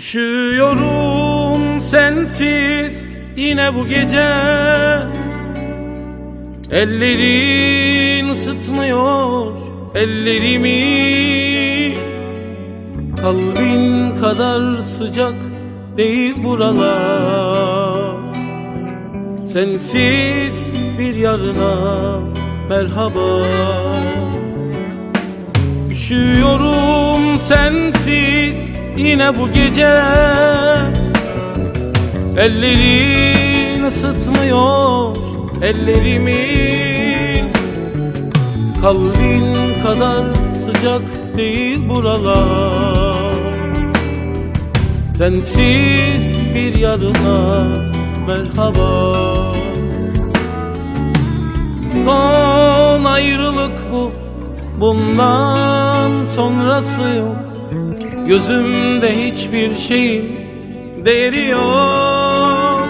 Üşüyorum sensiz yine bu gece. Ellerin ısıtmıyor ellerimi. Kalbin kadar sıcak değil buralar. Sensiz bir yarına merhaba. Üşüyorum sensiz yine bu gece. Ellerin ısıtmıyor ellerimi. Kalbin kadar sıcak değil buralar. Sensiz bir yarına merhaba. Son ayrılık bu, bundan sonrası yok. Gözümde hiçbir şeyin değeri yok.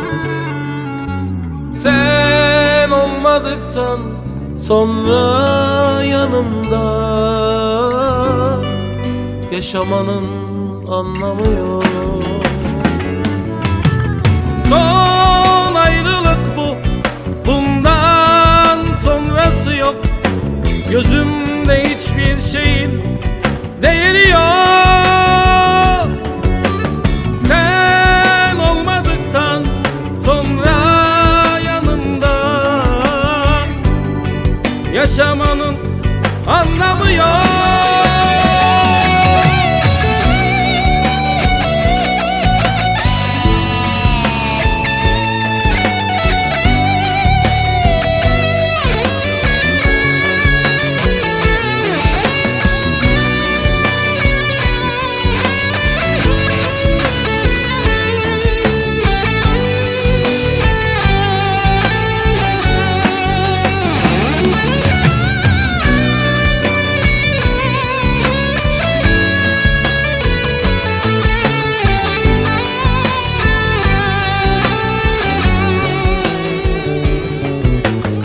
Sen olmadıktan sonra yanımda yaşamanın anlamı yok. Son ayrılık bu, bundan sonrası yok. Gözümde hiçbir şeyin değeri yok. Sen olmadıktan sonra yanımda yaşamanın anlamı yok.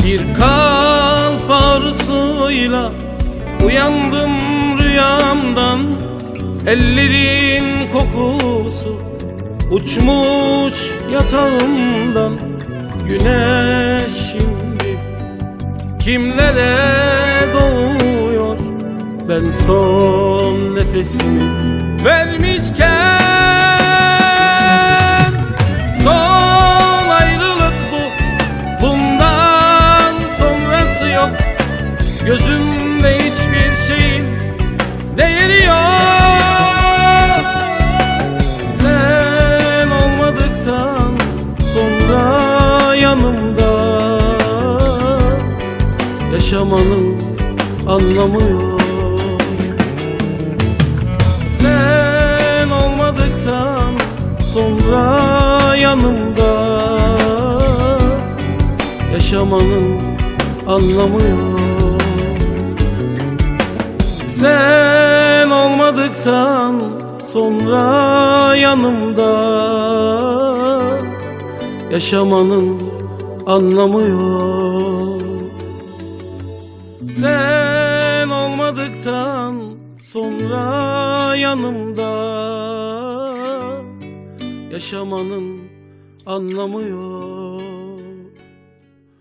Bir kalp ağrısıyla uyandım rüyamdan. Ellerin kokusu uçmuş yatağımdan. Güneş şimdi kimlere doğuyor? Ben son nefesimi vermişken. Son ayrılık bu, bundan sonrası yok. Gözümde hiçbir şeyin değeri yok. Sen olmadıktan sonra yanımda yaşamanın anlamı yok. Sen olmadıktan sonra yanımda yaşamanın anlamı yok. Sen olmadıktan sonra yanımda yaşamanın anlamı yok. Sen olmadıktan sonra yanımda yaşamanın anlamı yok.